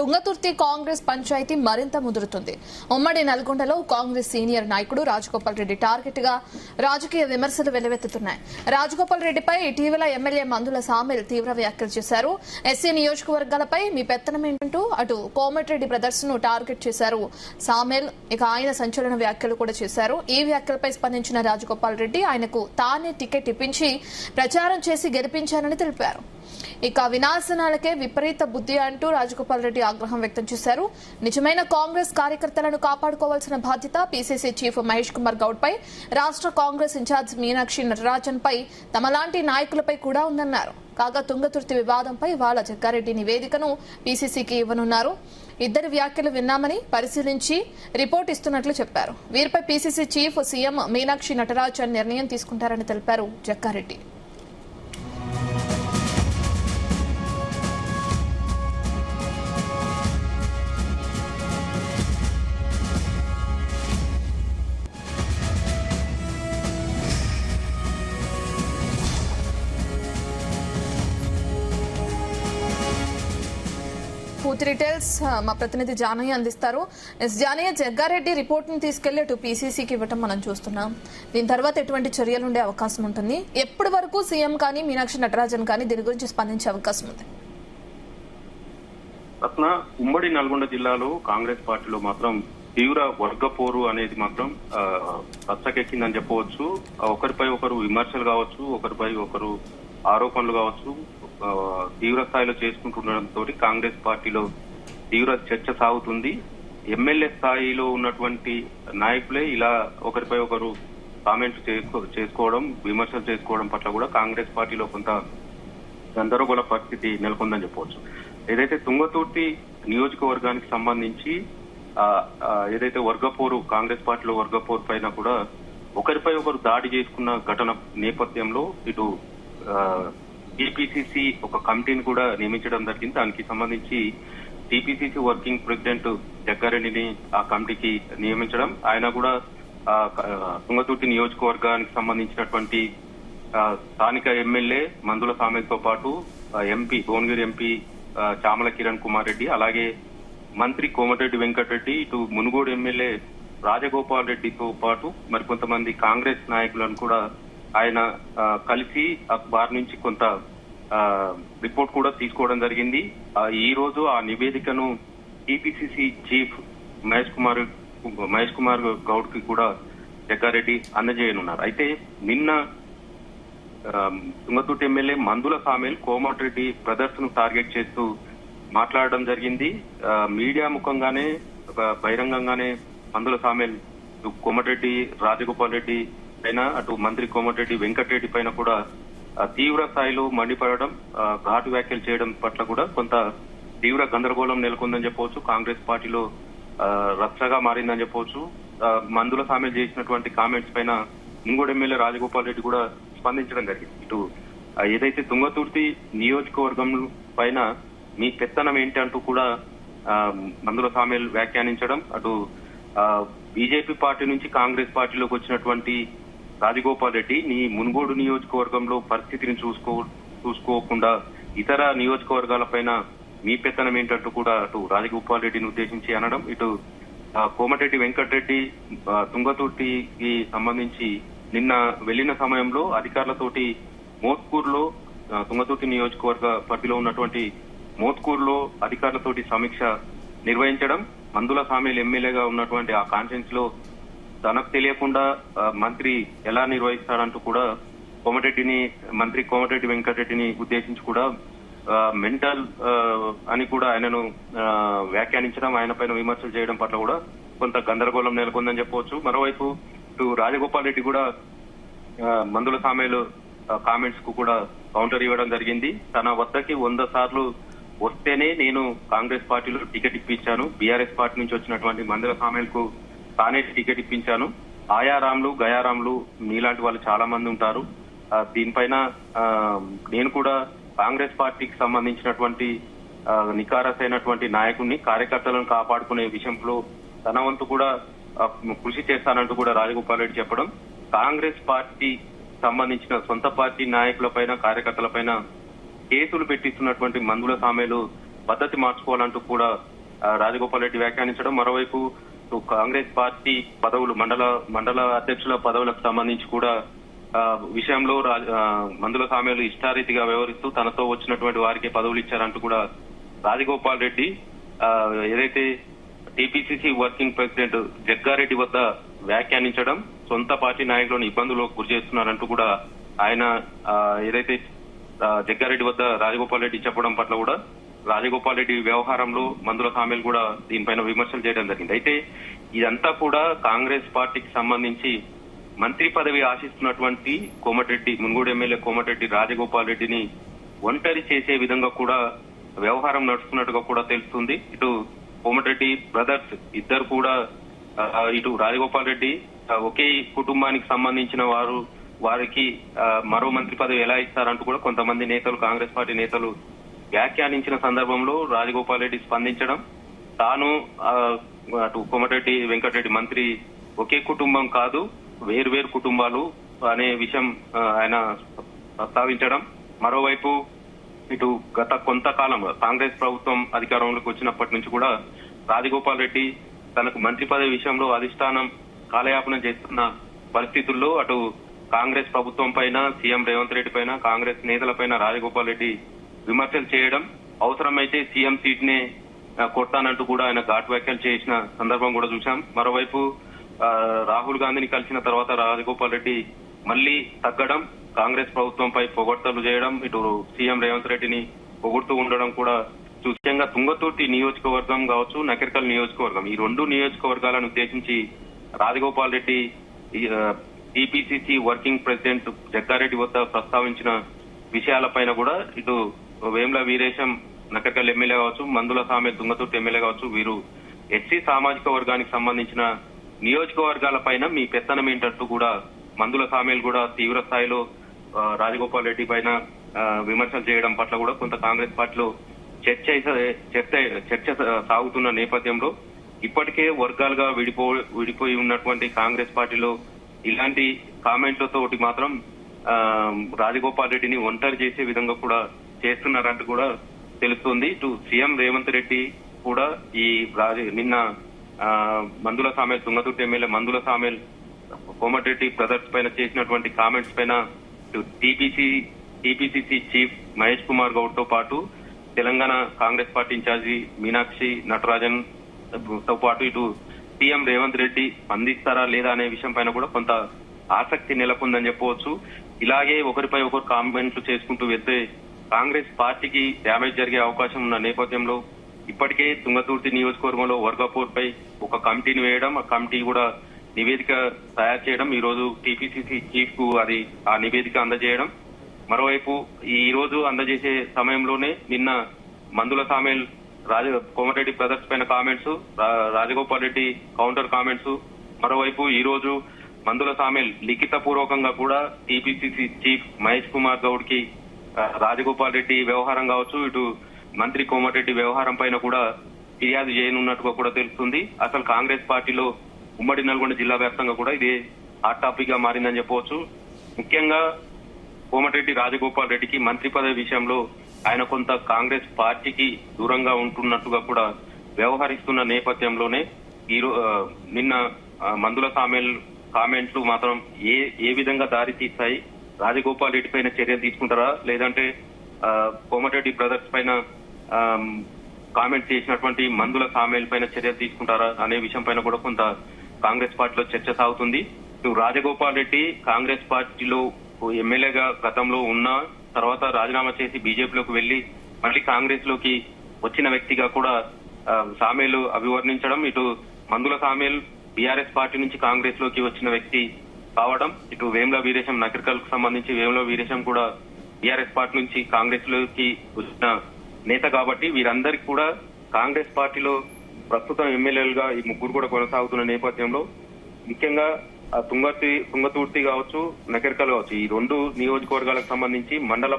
తుంగతుర్తి కాంగ్రెస్ పంచాయతీ మరింత ముదురుతుంది. ఉమ్మడి నల్గొండలో కాంగ్రెస్ సీనియర్ నాయకుడు రాజగోపాల్ రెడ్డి టార్గెట్ గా రాజకీయ విమర్శలు వెల్లువెత్తుతున్నాయి. రాజగోపాల్ రెడ్డిపై ఇటీవల ఎమ్మెల్యే మందుల సామెల్ తీవ్ర వ్యాఖ్యలు చేశారు. ఎస్సీ నియోజకవర్గాలపై మీ పెత్తనం ఏంటంటూ అటు కోమటిరెడ్డి బ్రదర్స్ ను టార్గెట్ చేశారు సామెల్. ఇక ఆయన సంచలన వ్యాఖ్యలు కూడా చేశారు. ఈ వ్యాఖ్యలపై స్పందించిన రాజగోపాల్ రెడ్డి ఆయనకు తానే టికెట్ ఇప్పించి ప్రచారం చేసి గెలిపించారని తెలిపారు. ఇక వినాశనాలకే విపరీత బుద్ధి అంటూ రాజగోపాల్ రెడ్డి ఆగ్రహం వ్యక్తం చేశారు. నిజమైన కాంగ్రెస్ కార్యకర్తలను కాపాడుకోవాల్సిన బాధ్యత పీసీసీ చీఫ్ మహేష్ కుమార్ గౌడ్ పై, రాష్ట్ర కాంగ్రెస్ ఇన్ఛార్జ్ మీనాక్షి నటరాజన్ పై, తమలాంటి నాయకులపై కూడా ఉందన్నారు. కాగా తుంగతుర్తి వివాదంపై ఇవాళ జగ్గారెడ్డి నివేదికను పీసీసీకి ఇవ్వనున్నారు. ఇద్దరి వ్యాఖ్యలు విన్నామని పరిశీలించి రిపోర్ట్ ఇస్తున్నట్లు చెప్పారు. వీరిపై PCC chief CM Meenakshi Natarajan నిర్ణయం తీసుకుంటారని తెలిపారు జగ్గారెడ్డి. పూర్తి డీటెయిల్స్ మా ప్రతినిధి జానయ్య అందిస్తారు. జానయ్య, జగ్గారెడ్డి రిపోర్ట్ ని తీసుకెళ్లి అటు పీసీసీకి ఇవ్వటం మనం చూస్తున్నాం. దీని తర్వాత ఎటువంటి చర్యలు ఉండే అవకాశం ఉంటుంది? ఎప్పటి వరకు సీఎం కానీ మీనాక్షి నటరాజన్ కానీ దీని గురించి స్పందించే అవకాశం ఉంది? రత్న, ఉమ్మడి నల్గొండ జిల్లాలో కాంగ్రెస్ పార్టీలో మాత్రం తీవ్ర వర్గ పోరు అనేది మాత్రం రచ్చకెక్కిందని చెప్పవచ్చు. ఒకరిపై ఒకరు విమర్శలు కావచ్చు, ఒకరిపై ఒకరు ఆరోపణలు కావచ్చు, తీవ్ర స్థాయిలో చేసుకుంటుండటంతో కాంగ్రెస్ పార్టీలో తీవ్ర చర్చ సాగుతుంది. ఎమ్మెల్యే స్థాయిలో ఉన్నటువంటి నాయకులే ఇలా ఒకరిపై ఒకరు కామెంట్స్ చేసుకోవడం, విమర్శలు చేసుకోవడం పట్ల కూడా కాంగ్రెస్ పార్టీలో కొంత గందరగోళ పరిస్థితి నెలకొందని చెప్పవచ్చు. ఏదైతే తుంగతుర్తి నియోజకవర్గానికి సంబంధించి ఏదైతే వర్గపోరు, కాంగ్రెస్ పార్టీలో వర్గపోరు పైన కూడా ఒకరిపై ఒకరు దాడి చేసుకున్న ఘటన నేపథ్యంలో ఇటు టీపీసీసీ ఒక కమిటీని కూడా నియమించడం జరిగింది. దానికి సంబంధించి టీపీసీసీ వర్కింగ్ ప్రెసిడెంట్ జగ్గారెడ్డిని ఆ కమిటీకి నియమించడం, ఆయన కూడా తుంగతుర్తి నియోజకవర్గానికి సంబంధించినటువంటి స్థానిక ఎమ్మెల్యే మందుల సామెల్తో పాటు ఎంపీ భువనగిరి ఎంపీ చామల కిరణ్ కుమార్ రెడ్డి, అలాగే మంత్రి కోమటిరెడ్డి వెంకటరెడ్డి, ఇటు మునుగోడు ఎమ్మెల్యే రాజగోపాల్ రెడ్డితో పాటు మరికొంతమంది కాంగ్రెస్ నాయకులను కూడా ఆయన కలిసి వారి నుంచి కొంత రిపోర్ట్ కూడా తీసుకోవడం జరిగింది. ఈ రోజు ఆ నివేదికను టీపీసీసీ చీఫ్ మహేష్ కుమార్ గౌడ్ కి కూడా జగ్గారెడ్డి అందజేయనున్నారు. అయితే నిన్న తుంగతుర్తి ఎమ్మెల్యే మందుల సామెల్ కోమటిరెడ్డి బ్రదర్స్ ను టార్గెట్ చేస్తూ మాట్లాడడం జరిగింది. మీడియా ముఖంగానే బహిరంగంగానే మందుల సామెల్ కోమటిరెడ్డి రాజగోపాల్ రెడ్డి పైన, అటు మంత్రి కోమటిరెడ్డి వెంకటరెడ్డి పైన కూడా తీవ్ర స్థాయిలో మండిపడడం, ఘాటు వ్యాఖ్యలు చేయడం పట్ల కూడా కొంత తీవ్ర గందరగోళం నెలకొందని చెప్పవచ్చు. కాంగ్రెస్ పార్టీలో రచ్చగా మారిందని చెప్పవచ్చు. మందుల సామెల్ చేసినటువంటి కామెంట్స్ పైన ఇంకోటి ఎమ్మెల్యే రాజగోపాల్ రెడ్డి కూడా స్పందించడం జరిగింది. ఇటు ఏదైతే తుంగతుర్తి నియోజకవర్గం పైన మీ పెత్తనం ఏంటి అంటూ కూడా మందుల సామెల్ వ్యాఖ్యానించడం, అటు బీజేపీ పార్టీ నుంచి కాంగ్రెస్ పార్టీలోకి వచ్చినటువంటి రాజగోపాల్ రెడ్డి నీ మునుగోడు నియోజకవర్గంలో పరిస్థితిని చూసుకోకుండా ఇతర నియోజకవర్గాలపైన మీ పెత్తనం ఏంటంటూ కూడా అటు రాజగోపాల్ రెడ్డిని ఉద్దేశించి అనడం, ఇటు కోమటిరెడ్డి వెంకటరెడ్డి తుంగతుర్తికి సంబంధించి నిన్న వెళ్లిన సమయంలో అధికారులతోటి మోత్కూరులో, తుంగతుర్తి నియోజకవర్గ పరిధిలో ఉన్నటువంటి మోత్కూరులో అధికారులతోటి సమీక్ష నిర్వహించడం, మందుల సామెల్ ఎమ్మెల్యేగా ఉన్నటువంటి ఆ కాన్ఫరెన్స్ లో తనకు తెలియకుండా మంత్రి ఎలా నిర్వహిస్తాడంటూ కూడా మంత్రి కోమటిరెడ్డి వెంకటరెడ్డిని ఉద్దేశించి కూడా మెంటల్ అని కూడా ఆయనను వ్యాఖ్యానించడం, ఆయన పైన విమర్శలు చేయడం పట్ల కూడా కొంత గందరగోళం నెలకొందని చెప్పవచ్చు. మరోవైపు ఇటు రాజగోపాల్ రెడ్డి కూడా మందుల సామెల్ కామెంట్స్ కు కూడా కౌంటర్ ఇవ్వడం జరిగింది. తన వద్దకి 100 సార్లు వస్తేనే నేను కాంగ్రెస్ పార్టీలో టికెట్ ఇప్పించాను, బీఆర్ఎస్ పార్టీ నుంచి వచ్చినటువంటి మందుల సామెల్ కు తానే టికెట్ ఇప్పించాను, ఆయారాంలు గయారాంలు మీలాంటి వాళ్ళు చాలా మంది ఉంటారు, దీనిపైన నేను కూడా కాంగ్రెస్ పార్టీకి సంబంధించినటువంటి నికారస్ అయినటువంటి నాయకుడిని, కార్యకర్తలను కాపాడుకునే విషయంలో తన వంతు కూడా కృషి చేస్తానంటూ కూడా రాజగోపాల్ రెడ్డి చెప్పడం, కాంగ్రెస్ పార్టీ సంబంధించిన సొంత పార్టీ నాయకులపైన, కార్యకర్తలపైన కేసులు పెట్టిస్తున్నటువంటి మందుల సామెలు పద్ధతి మార్చుకోవాలంటూ కూడా రాజగోపాల్ రెడ్డి వ్యాఖ్యానించడం. మరోవైపు కాంగ్రెస్ పార్టీ పదవులు మండల అధ్యక్షుల పదవులకు సంబంధించి కూడా విషయంలో మందుల సామ్యాలు ఇష్టారీతిగా వ్యవహరిస్తూ తనతో వచ్చినటువంటి వారికి పదవులు ఇచ్చారంటూ కూడా రాజగోపాల్ రెడ్డి ఏదైతే టీపీసీసీ వర్కింగ్ ప్రెసిడెంట్ జగ్గారెడ్డి వద్ద వ్యాఖ్యానించడం, సొంత పార్టీ నాయకులను ఇబ్బందులకు గురి చేస్తున్నారంటూ కూడా ఆయన ఏదైతే జగ్గారెడ్డి వద్ద రాజగోపాల్ రెడ్డి చెప్పడం పట్ల కూడా రాజగోపాల్ రెడ్డి వ్యవహారంలో మందుల సామ్యాలు కూడా దీనిపైన విమర్శలు చేయడం జరిగింది. అయితే ఇదంతా కూడా కాంగ్రెస్ పార్టీకి సంబంధించి మంత్రి పదవి ఆశిస్తున్నటువంటి కోమటిరెడ్డి మున్గోడు ఎమ్మెల్యే కోమటిరెడ్డి రాజగోపాల్ రెడ్డిని ఒంటరి చేసే విధంగా కూడా వ్యవహారం నడుస్తున్నట్టుగా కూడా తెలుస్తుంది. ఇటు కోమటిరెడ్డి బ్రదర్స్ ఇద్దరు కూడా ఇటు రాజగోపాల్ రెడ్డి ఒకే కుటుంబానికి సంబంధించిన వారికి మరో మంత్రి పదవి ఎలా ఇస్తారంటూ కూడా కొంతమంది నేతలు, కాంగ్రెస్ పార్టీ నేతలు వ్యాఖ్యానించిన సందర్భంలో రాజగోపాల్ రెడ్డి స్పందించడం, తాను అటు కోమటిరెడ్డి వెంకటరెడ్డి మంత్రి ఒకే కుటుంబం కాదు వేరు కుటుంబాలు అనే విషయం ఆయన ప్రస్తావించడం. మరోవైపు ఇటు గత కొంతకాలంగా కాంగ్రెస్ ప్రభుత్వం అధికారంలోకి వచ్చినప్పటి నుంచి కూడా రాజగోపాల్ రెడ్డి తనకు మంత్రి పదవి విషయంలో అధిష్టానం కాలయాపన చేస్తున్న పరిస్థితుల్లో అటు కాంగ్రెస్ ప్రభుత్వం పైన, సీఎం రేవంత్ రెడ్డి పైన, కాంగ్రెస్ నేతల పైన రాజగోపాల్ రెడ్డి విమర్శలు చేయడం, అవసరమైతే సీఎం సీట్ నే కొట్టానంటూ కూడా ఆయన ఘాటు వ్యాఖ్యలు చేసిన సందర్భం కూడా చూశాం. మరోవైపు రాహుల్ గాంధీని కలిసిన తర్వాత రాజగోపాల్ రెడ్డి మళ్లీ తగ్గడం, కాంగ్రెస్ ప్రభుత్వంపై పొగడ్తలు చేయడం, ఇటు సీఎం రేవంత్ రెడ్డిని పొగుడుతూ ఉండడం కూడా ముఖ్యంగా తుంగతుర్తి నియోజకవర్గం కావచ్చు, నకిరేకల్ నియోజకవర్గం, ఈ రెండు నియోజకవర్గాలను ఉద్దేశించి Rajagopal Reddy TPCC working president Jaggareddy వద్ద ప్రస్తావించిన విషయాలపైన కూడా ఇటు వేముల వీరేశం నకిరేకల్ ఎమ్మెల్యే కావచ్చు, మందుల సామ్య తుంగతుర్తి ఎమ్మెల్యే కావచ్చు, వీరు ఎస్సీ సామాజిక వర్గానికి సంబంధించిన నియోజకవర్గాల పైన మీ పెత్తనం ఏంటంటూ కూడా మందుల సామ్యాలు కూడా తీవ్ర స్థాయిలో రాజగోపాల్ రెడ్డి పైన విమర్శలు చేయడం పట్ల కూడా కొంత కాంగ్రెస్ పార్టీలో చర్చ సాగుతున్న నేపథ్యంలో ఇప్పటికే వర్గాలుగా విడిపోయి ఉన్నటువంటి కాంగ్రెస్ పార్టీలో ఇలాంటి కామెంట్లతో మాత్రం రాజగోపాల్ రెడ్డిని ఒంటరి చేసే విధంగా కూడా చేస్తున్నారంటూ కూడా తెలుస్తుంది. ఇటు సీఎం రేవంత్ రెడ్డి కూడా ఈ నిన్న మందుల సామ్యాల్ తుంగతుర్తి ఎమ్మెల్యే మందుల సామ్యాల్ కోమటిరెడ్డి బ్రదర్స్ పైన చేసినటువంటి కామెంట్స్ పైన టీపీసీసీ చీఫ్ మహేష్ కుమార్ గౌడ్ తో పాటు తెలంగాణ కాంగ్రెస్ పార్టీ ఇన్ఛార్జి మీనాక్షి నటరాజన్ తో పాటు ఇటు సీఎం రేవంత్ రెడ్డి స్పందిస్తారా లేదా అనే విషయం పైన కూడా కొంత ఆసక్తి నెలకొందని చెప్పవచ్చు. ఇలాగే ఒకరిపై ఒకరు కామెంట్లు చేసుకుంటూ వెళ్తే కాంగ్రెస్ పార్టీకి డ్యామేజ్ జరిగే అవకాశం ఉన్న నేపథ్యంలో ఇప్పటికే తుంగతుర్తి నియోజకవర్గంలో వర్గాపూర్ పై ఒక కమిటీని వేయడం, ఆ కమిటీ కూడా నివేదిక తయారు చేయడం, ఈ రోజు టీపీసీసీ చీఫ్ కు ఆ నివేదిక అందజేయడం. మరోవైపు ఈ రోజు అందజేసే సమయంలోనే నిన్న మందుల సామ్యాల్ కోమటిరెడ్డి బ్రదర్స్ పైన comments, Rajagopal Reddy counter comments, మరోవైపు ఈ రోజు మందుల సామ్యాల్ లిఖిత పూర్వకంగా కూడా టీపీసీసీ చీఫ్ మహేష్ కుమార్ గౌడ్ కి రాజగోపాల్ రెడ్డి వ్యవహారం కావచ్చు, ఇటు మంత్రి కోమటిరెడ్డి వ్యవహారం పైన కూడా ఫిర్యాదు చేయనున్నట్టుగా కూడా తెలుస్తుంది. అసలు కాంగ్రెస్ పార్టీలో ఉమ్మడి నల్గొండ జిల్లా వ్యాప్తంగా కూడా ఇదే హాట్ టాపిక్ గా మారిందని చెప్పవచ్చు. ముఖ్యంగా కోమటిరెడ్డి రాజగోపాల్ రెడ్డికి మంత్రి పదవి విషయంలో ఆయన కొంత కాంగ్రెస్ పార్టీకి దూరంగా ఉంటున్నట్టుగా కూడా వ్యవహరిస్తున్న నేపథ్యంలోనే నిన్న మందుల సామ్యాల్ కామెంట్లు మాత్రం ఏ విధంగా దారి తీస్తాయి, రాజగోపాల్ రెడ్డి పైన చర్యలు తీసుకుంటారా లేదంటే కోమటిరెడ్డి బ్రదర్స్ పైన కామెంట్ చేసినటువంటి మందుల సామ్యాల్ పైన చర్యలు తీసుకుంటారా అనే విషయం పైన కూడా కొంత కాంగ్రెస్ పార్టీలో చర్చ సాగుతుంది. రాజగోపాల్ రెడ్డి కాంగ్రెస్ పార్టీలో ఎమ్మెల్యేగా గతంలో ఉన్న తర్వాత రాజీనామా చేసి బీజేపీలోకి వెళ్లి మళ్లీ కాంగ్రెస్ లోకి వచ్చిన వ్యక్తిగా కూడా సామ్యాలు అభివర్ణించడం, ఇటు మందుల సామ్యాల్ బీఆర్ఎస్ పార్టీ నుంచి కాంగ్రెస్ లోకి వచ్చిన వ్యక్తి కావడం, ఇటు వేముల వీరేశం నకిరేకల్ కు సంబంధించి వేముల వీరేశం కూడా బీఆర్ఎస్ పార్టీ నుంచి కాంగ్రెస్ లోకి వచ్చిన నేత కాబట్టి వీరందరికీ కూడా కాంగ్రెస్ పార్టీలో ప్రస్తుతం ఎమ్మెల్యేలుగా ఈ ముగ్గురు కూడా కొనసాగుతున్న నేపథ్యంలో ముఖ్యంగా తుంగతుర్తి కావచ్చు, నకిరేకల్ కావచ్చు, ఈ రెండు నియోజకవర్గాలకు సంబంధించి మండల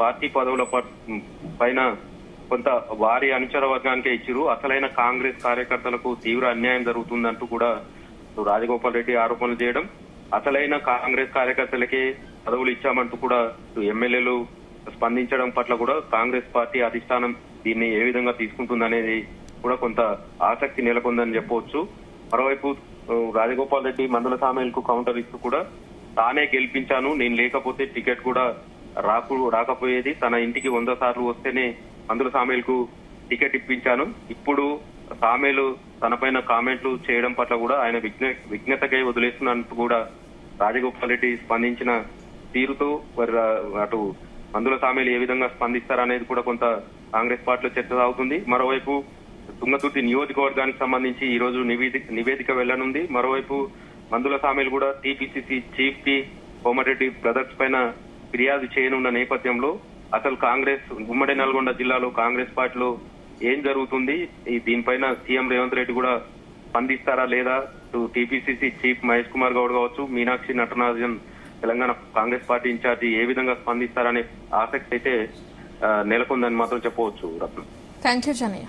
పార్టీ పదవుల పైన కొంత వారి అనుచర వర్గానికే ఇచ్చిరు. అసలైన కాంగ్రెస్ కార్యకర్తలకు తీవ్ర అన్యాయం జరుగుతుందంటూ కూడా రాజగోపాల్ రెడ్డి ఆరోపణలు చేయడం, అసలైన కాంగ్రెస్ కార్యకర్తలకే పదవులు ఇచ్చామంటూ కూడా ఎమ్మెల్యేలు స్పందించడం పట్ల కూడా కాంగ్రెస్ పార్టీ అధిష్టానం దీన్ని ఏ విధంగా తీసుకుంటుందనేది కూడా కొంత ఆసక్తి నెలకొందని చెప్పవచ్చు. మరోవైపు రాజగోపాల్ రెడ్డి మందుల సామేల్ కు కౌంటర్ ఇస్తూ కూడా తానే గెలిపించాను, నేను లేకపోతే టికెట్ కూడా రాకపోయేది, తన ఇంటికి 100 సార్లు వస్తేనే మందుల సామేల్ కు టికెట్ ఇప్పించాను, ఇప్పుడు సామేలు తనపైన కామెంట్లు చేయడం పట్ల కూడా ఆయన విజ్ఞతకై వదిలేస్తున్నట్టు కూడా రాజగోపాల్ రెడ్డి స్పందించిన తీరుతో అటు మందుల సామేలు ఏ విధంగా స్పందిస్తారనేది కూడా కొంత కాంగ్రెస్ పార్టీలో చర్చ సాగుతుంది. మరోవైపు తుంగతుర్తి నియోజకవర్గానికి సంబంధించి ఈ రోజు నివేదిక వెళ్లనుంది. మరోవైపు మందుల సామేలు కూడా టీపీసీసీ చీఫ్ కి కోమటిరెడ్డి బ్రదర్స్ పైన ఫిర్యాదు చేయనున్న నేపథ్యంలో అసలు కాంగ్రెస్ ఉమ్మడి నల్గొండ జిల్లాలో కాంగ్రెస్ పార్టీలో ఏం జరుగుతుంది, దీనిపైన సీఎం రేవంత్ రెడ్డి కూడా స్పందిస్తారా లేదా, టీపీసీసీ చీఫ్ మహేష్ కుమార్ గౌడ్ కావచ్చు, మీనాక్షి నటరాజన్ తెలంగాణ కాంగ్రెస్ పార్టీ ఇన్ఛార్జి ఏ విధంగా స్పందిస్తారనే ఆసక్తి అయితే నెలకొందని మాత్రం చెప్పవచ్చు. రత్నం. Thank you Janaiah.